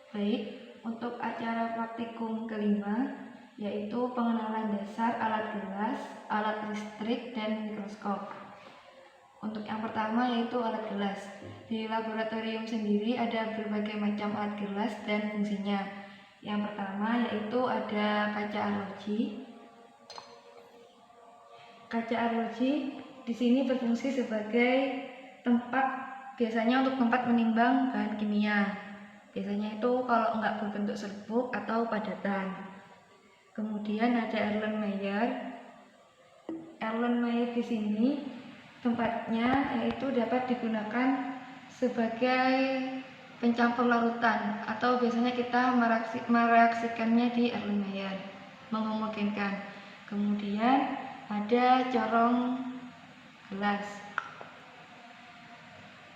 Baik, untuk acara praktikum kelima, yaitu pengenalan dasar alat gelas, alat listrik, dan mikroskop. Untuk yang pertama yaitu alat gelas. Di laboratorium sendiri ada berbagai macam alat gelas dan fungsinya. Yang pertama yaitu ada kaca arloji. Kaca arloji di sini berfungsi sebagai tempat, biasanya untuk tempat menimbang bahan kimia. Biasanya itu kalau enggak berbentuk serbuk atau padatan. Kemudian ada Erlenmeyer. Erlenmeyer di sini tempatnya yaitu dapat digunakan sebagai pencampur larutan atau biasanya kita mereaksikannya di Erlenmeyer, memungkinkan. Kemudian ada corong gelas.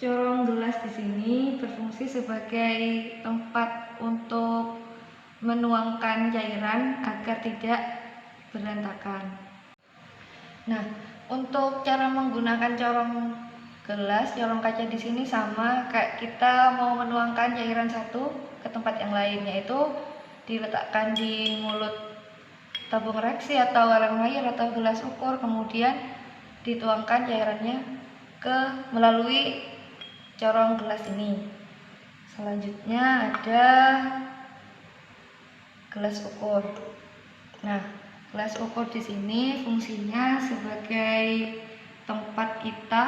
Corong gelas di sini berfungsi sebagai tempat untuk menuangkan cairan agar tidak berantakan. Nah, untuk cara menggunakan corong gelas, corong kaca di sini sama kayak kita mau menuangkan cairan satu ke tempat yang lain, yaitu diletakkan di mulut tabung reaksi atau Erlenmeyer atau gelas ukur, kemudian dituangkan cairannya melalui corong gelas ini. Selanjutnya ada gelas ukur. Nah, gelas ukur di sini fungsinya sebagai tempat kita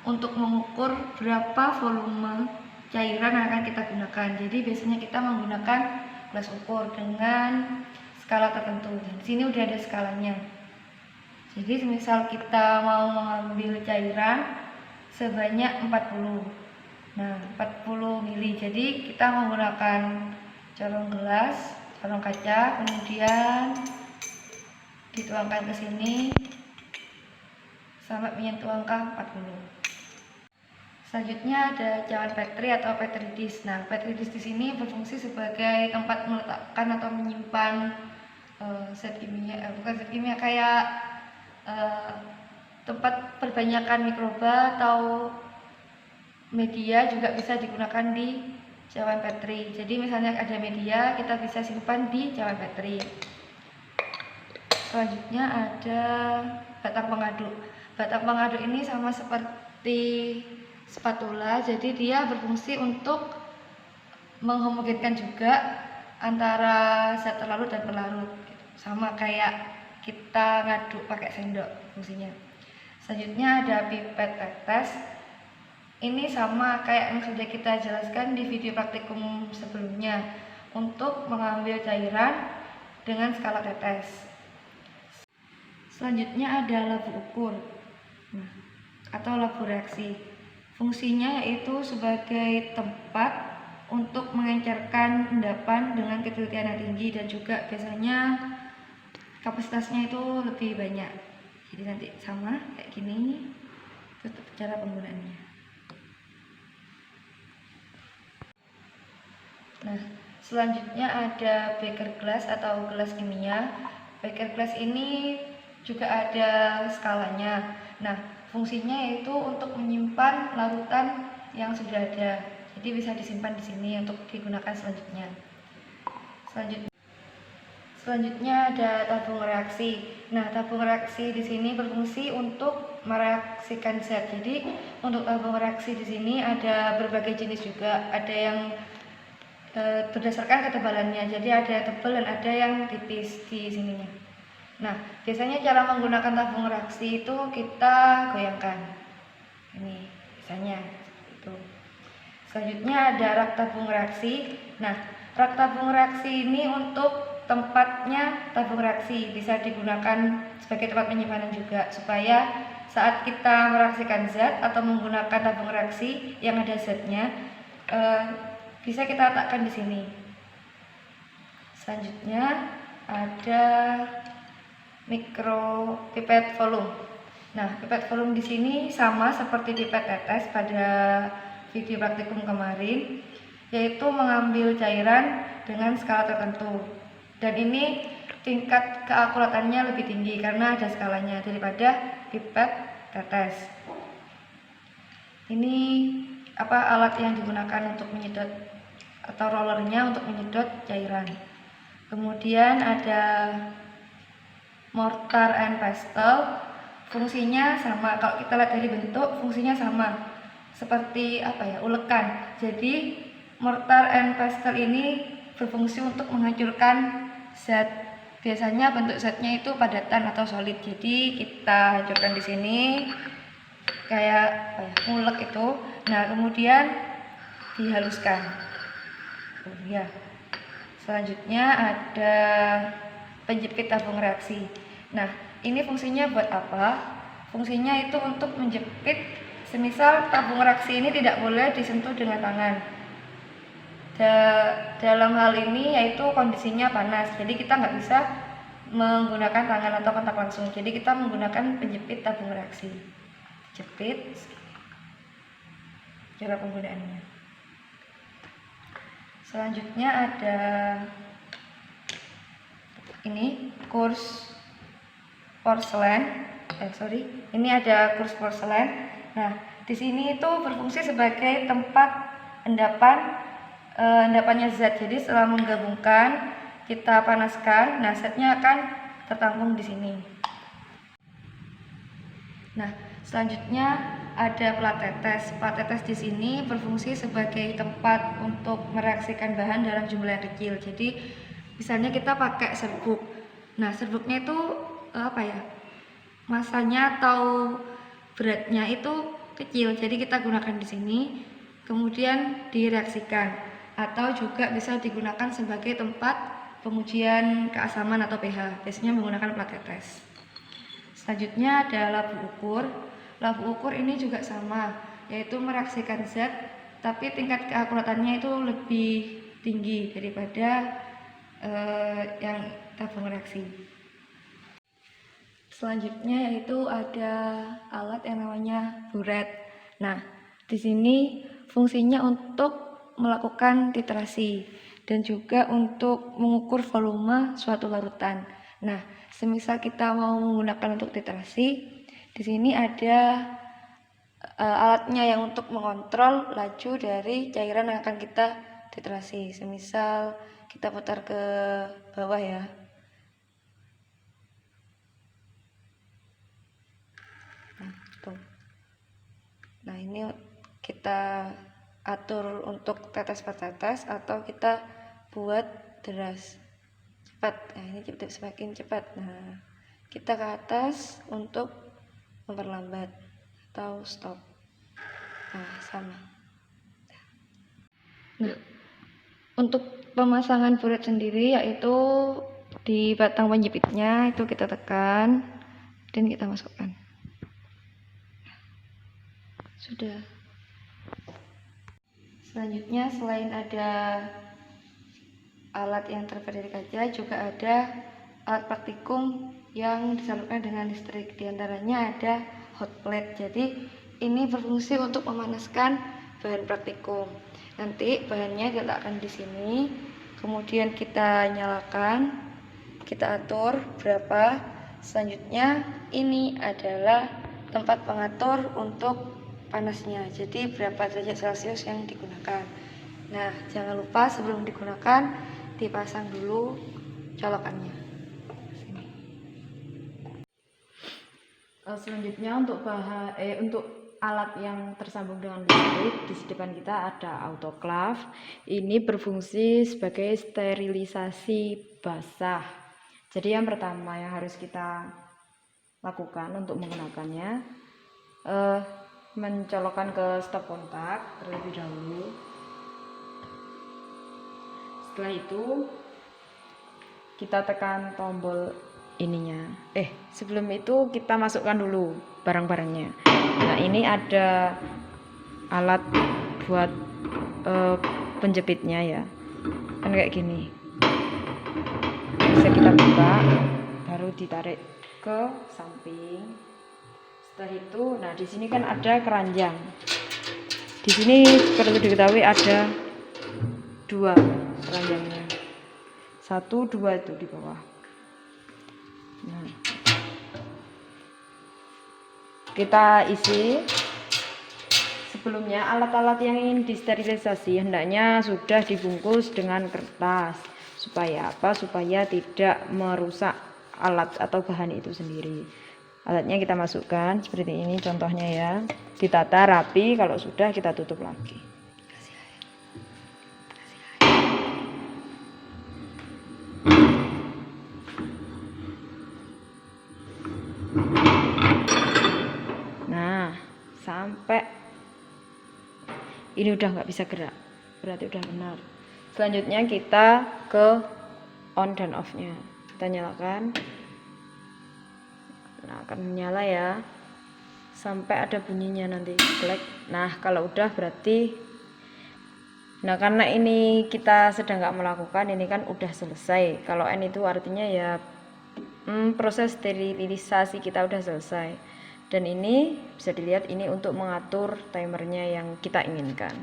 untuk mengukur berapa volume cairan yang akan kita gunakan. Jadi biasanya kita menggunakan gelas ukur dengan skala tertentu. Dan di sini udah ada skalanya. Jadi misal kita mau mengambil cairan sebanyak 40. Nah, 40 mili. Jadi kita menggunakan corong gelas, corong kaca, kemudian dituangkan ke sini sampai menyentuh angka 40. Selanjutnya ada cawan Petri atau Petri dish. Nah, Petri dish di sini berfungsi sebagai tempat meletakkan atau menyimpan zat kimia, bukan zat kimia, kayak tempat perbanyakan mikroba atau media juga bisa digunakan di cawan Petri. Jadi misalnya ada media, kita bisa simpan di cawan Petri. Selanjutnya ada batang pengaduk. Batang pengaduk ini sama seperti spatula, jadi dia berfungsi untuk menghomogenkan juga antara zat terlarut dan pelarut, sama kayak kita ngaduk pakai sendok fungsinya. Selanjutnya ada pipet tetes. Ini sama kayak yang sudah kita jelaskan di video praktikum sebelumnya, untuk mengambil cairan dengan skala tetes. Selanjutnya ada labu ukur atau labu reaksi. Fungsinya yaitu sebagai tempat untuk mengencerkan endapan dengan ketelitian yang tinggi dan juga biasanya kapasitasnya itu lebih banyak. Jadi nanti sama kayak gini untuk cara penggunaannya. Nah, selanjutnya ada beker glass atau gelas kimia. Beker glass ini juga ada skalanya. Nah, fungsinya yaitu untuk menyimpan larutan yang sudah ada. Jadi bisa disimpan di sini untuk digunakan selanjutnya. Selanjutnya ada tabung reaksi. Nah, tabung reaksi di sini berfungsi untuk mereaksikan zat. Jadi, untuk tabung reaksi di sini ada berbagai jenis juga. Ada yang berdasarkan ketebalannya. Jadi ada yang tebal dan ada yang tipis di sininya. Nah, biasanya cara menggunakan tabung reaksi itu kita goyangkan. Ini biasanya itu. Selanjutnya ada rak tabung reaksi. Nah, rak tabung reaksi ini untuk tempatnya tabung reaksi, bisa digunakan sebagai tempat penyimpanan juga, supaya saat kita mereaksikan zat atau menggunakan tabung reaksi yang ada zatnya, bisa kita letakkan di sini. Selanjutnya ada mikro pipet volume. Nah, pipet volume di sini sama seperti pipet tetes pada video praktikum kemarin, yaitu mengambil cairan dengan skala tertentu. Dan ini tingkat keakuratannya lebih tinggi karena ada skalanya daripada pipet tetes. Ini alat yang digunakan untuk menyedot atau rollernya untuk menyedot cairan. Kemudian ada mortar and pestle, fungsinya sama. Kalau kita lihat dari bentuk, fungsinya sama seperti ulekan. Jadi mortar and pestle ini berfungsi untuk menghancurkan zat. Biasanya bentuk zatnya itu padatan atau solid. Jadi kita hancurkan di sini kayak ngulek itu. Nah, kemudian dihaluskan. Ya. Selanjutnya ada penjepit tabung reaksi. Nah, ini fungsinya buat apa? Fungsinya itu untuk menjepit, semisal tabung reaksi ini tidak boleh disentuh dengan tangan. Dalam hal ini yaitu kondisinya panas, jadi kita nggak bisa menggunakan tangan atau kontak langsung. Jadi kita menggunakan penjepit tabung reaksi. Jepit. Cara penggunaannya. Selanjutnya ada ini kurs porselen. Ini ada kurs porselen. Nah, di sini itu berfungsi sebagai tempat endapannya zat. Jadi setelah menggabungkan, kita panaskan, nah zatnya akan tertampung di sini. Nah, selanjutnya ada plat tetes. Plat tetes di sini berfungsi sebagai tempat untuk mereaksikan bahan dalam jumlah yang kecil. Jadi misalnya kita pakai serbuk. Nah, serbuknya itu masanya atau beratnya itu kecil. Jadi kita gunakan di sini, kemudian direaksikan. Atau juga bisa digunakan sebagai tempat pengujian keasaman atau pH. Biasanya menggunakan plat tetes. Selanjutnya ada labu ukur. Labu ukur ini juga sama, yaitu mereaksikan zat, tapi tingkat keakuratannya itu lebih tinggi daripada yang tabung reaksi. Selanjutnya yaitu ada alat yang namanya buret. Nah, di sini fungsinya untuk melakukan titrasi dan juga untuk mengukur volume suatu larutan. Nah, semisal kita mau menggunakan untuk titrasi, di sini ada alatnya yang untuk mengontrol laju dari cairan yang akan kita titrasi. Semisal kita putar ke bawah ya. Nah, ini kita atur untuk tetes per tetes atau kita buat deras cepat. Nah, ini semakin cepat. Nah, kita ke atas untuk memperlambat atau stop. Nah, sama. Nah, untuk pemasangan buret sendiri yaitu di batang penjepitnya itu kita tekan dan kita masukkan. Sudah. Selanjutnya selain ada alat yang terbuat dari kaca, juga ada alat praktikum yang disalurkan dengan listrik. Di antaranya ada hot plate. Jadi ini berfungsi untuk memanaskan bahan praktikum. Nanti bahannya diletakkan di sini, kemudian kita nyalakan, kita atur berapa. Selanjutnya ini adalah tempat pengatur untuk panasnya, jadi berapa derajat Celcius yang digunakan. Nah, jangan lupa sebelum digunakan dipasang dulu colokannya. Selanjutnya untuk alat yang tersambung dengan listrik, di depan kita ada autoclave. Ini berfungsi sebagai sterilisasi basah. Jadi yang pertama yang harus kita lakukan untuk menggunakannya, mencolokkan ke stop kontak terlebih dahulu. Setelah itu kita tekan tombol ininya. Sebelum itu kita masukkan dulu barang-barangnya. Nah, ini ada alat buat penjepitnya ya, kan kayak gini. Bisa kita buka, baru ditarik ke samping. Setelah itu, nah di sini kan ada keranjang. Di sini perlu diketahui ada 2 keranjangnya, 1, 2 itu di bawah. Nah, kita isi sebelumnya alat-alat yang ingin disterilisasi hendaknya sudah dibungkus dengan kertas. Supaya apa? Supaya tidak merusak alat atau bahan itu sendiri. Alatnya kita masukkan seperti ini contohnya ya. Ditata rapi, kalau sudah kita tutup lagi. Nah, sampai ini udah nggak bisa gerak, berarti udah benar. Selanjutnya kita ke on dan off nya, kita nyalakan. Nah, akan menyala ya sampai ada bunyinya nanti black. Nah, kalau udah berarti, nah karena ini kita sedang nggak melakukan, ini kan udah selesai. Kalau N itu artinya ya proses sterilisasi kita udah selesai. Dan ini bisa dilihat ini untuk mengatur timernya yang kita inginkan.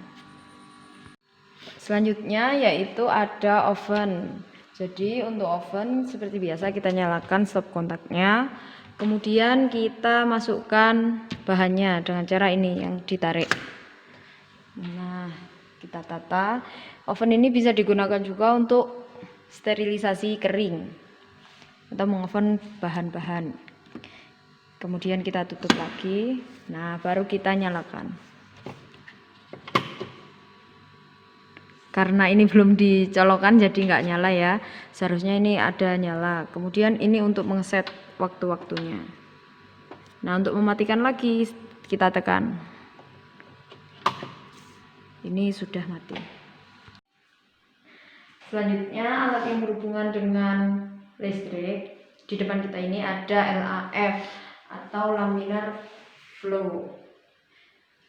Selanjutnya yaitu ada oven. Jadi untuk oven seperti biasa kita nyalakan stop kontaknya. Kemudian kita masukkan bahannya dengan cara ini yang ditarik. Nah, kita tata. Oven ini bisa digunakan juga untuk sterilisasi kering atau mengoven bahan-bahan. Kemudian kita tutup lagi. Nah, baru kita nyalakan. Karena ini belum dicolokkan jadi nggak nyala ya. Seharusnya ini ada nyala. Kemudian ini untuk mengset waktu-waktunya. Nah, untuk mematikan lagi kita tekan. Ini sudah mati. Selanjutnya alat yang berhubungan dengan listrik. Di depan kita ini ada LAF atau laminar flow.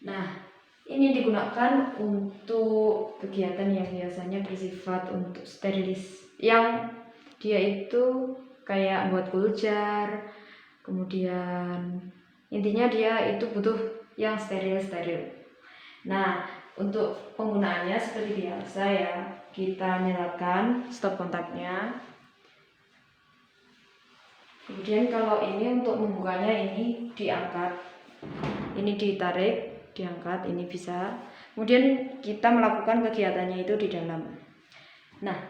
Nah, ini digunakan untuk kegiatan yang biasanya bersifat untuk sterilis, yang dia itu kayak buat kuljar, kemudian intinya dia itu butuh yang steril. Nah, untuk penggunaannya seperti biasa ya, kita nyalakan stop kontaknya. Kemudian kalau ini untuk membukanya ini diangkat, ini ditarik, diangkat, ini bisa. Kemudian kita melakukan kegiatannya itu di dalam. Nah,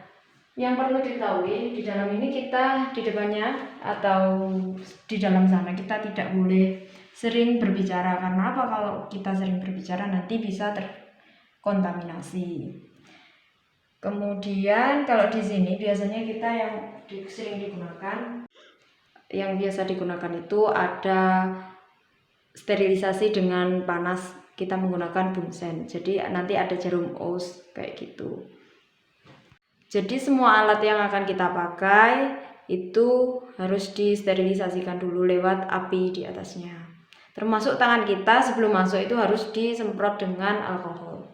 yang perlu diketahui di dalam ini kita di depannya atau di dalam sana kita tidak boleh sering berbicara. Karena apa? Kalau kita sering berbicara nanti bisa terkontaminasi. Kemudian kalau di sini biasanya kita yang sering digunakan, yang biasa digunakan itu ada sterilisasi dengan panas, kita menggunakan bunsen. Jadi nanti ada jarum aus kayak gitu. Jadi semua alat yang akan kita pakai itu harus disterilisasikan dulu lewat api di atasnya. Termasuk tangan kita sebelum masuk itu harus disemprot dengan alkohol.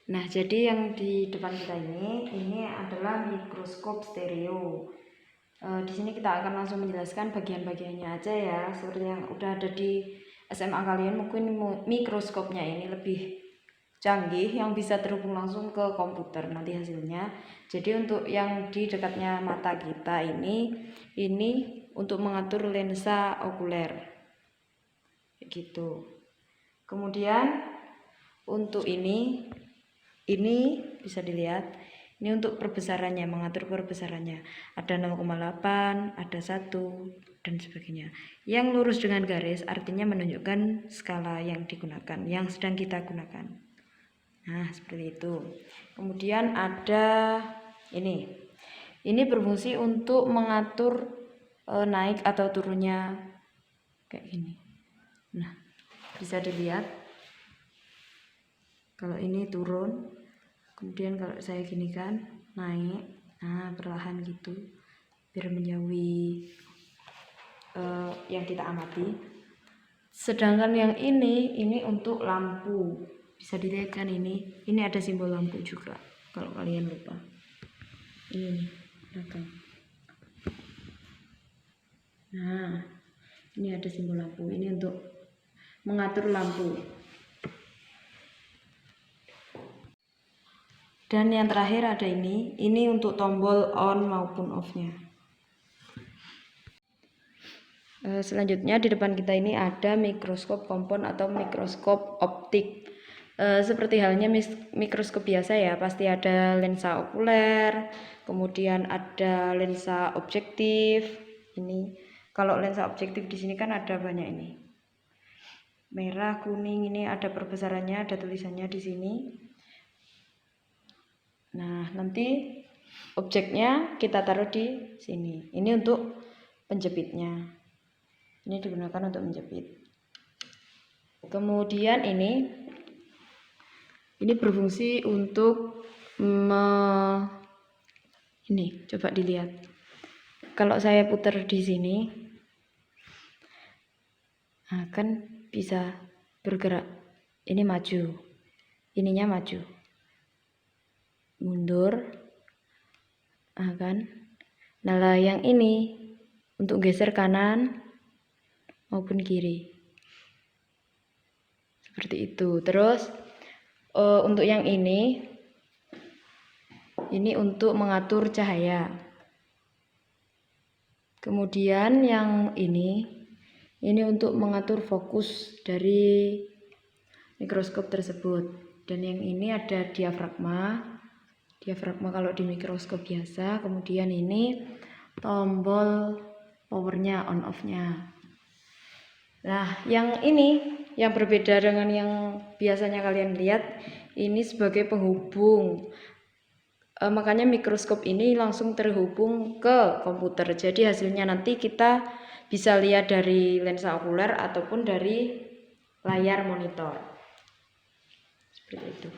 Nah, jadi yang di depan kita ini adalah mikroskop stereo. Di sini kita akan langsung menjelaskan bagian-bagiannya aja ya, seperti yang udah ada di SMA kalian. Mungkin mikroskopnya ini lebih canggih, yang bisa terhubung langsung ke komputer nanti hasilnya. Jadi untuk yang di dekatnya mata kita ini untuk mengatur lensa okuler, kayak gitu. Kemudian untuk ini bisa dilihat, ini untuk perbesarannya, mengatur perbesarannya. Ada 0,8, ada 1 dan sebagainya. Yang lurus dengan garis artinya menunjukkan skala yang digunakan, yang sedang kita gunakan. Nah, seperti itu. Kemudian ada ini berfungsi untuk mengatur naik atau turunnya kayak gini. Nah, bisa dilihat kalau ini turun, kemudian kalau saya gini kan naik, nah perlahan gitu biar menjauhi yang kita amati. Sedangkan yang ini untuk lampu, bisa dilihat kan ini ada simbol lampu juga kalau kalian lupa. Ini belakang. Nah, ini ada simbol lampu, ini untuk mengatur lampu. Dan yang terakhir ada ini untuk tombol on maupun off-nya. Selanjutnya di depan kita ini ada mikroskop kompon atau mikroskop optik. Seperti halnya mikroskop biasa ya, pasti ada lensa okuler, kemudian ada lensa objektif. Ini kalau lensa objektif di sini kan ada banyak ini. Merah, kuning, ini ada perbesarannya, ada tulisannya di sini. Nah, nanti objeknya kita taruh di sini. Ini untuk penjepitnya. Ini digunakan untuk menjepit. Kemudian ini berfungsi untuk ini coba dilihat. Kalau saya putar di sini akan bisa bergerak. Ini maju. Ininya maju. Mundur. Kan. Nah, yang ini untuk geser kanan maupun kiri. Seperti itu. Terus untuk yang ini untuk mengatur cahaya. Kemudian yang ini untuk mengatur fokus dari mikroskop tersebut. Dan yang ini ada diafragma. Diafragma kalau di mikroskop biasa. Kemudian ini tombol powernya, on off-nya. Nah, yang ini yang berbeda dengan yang biasanya kalian lihat, ini sebagai penghubung. Makanya mikroskop ini langsung terhubung ke komputer. Jadi hasilnya nanti kita bisa lihat dari lensa okuler ataupun dari layar monitor. Seperti itu.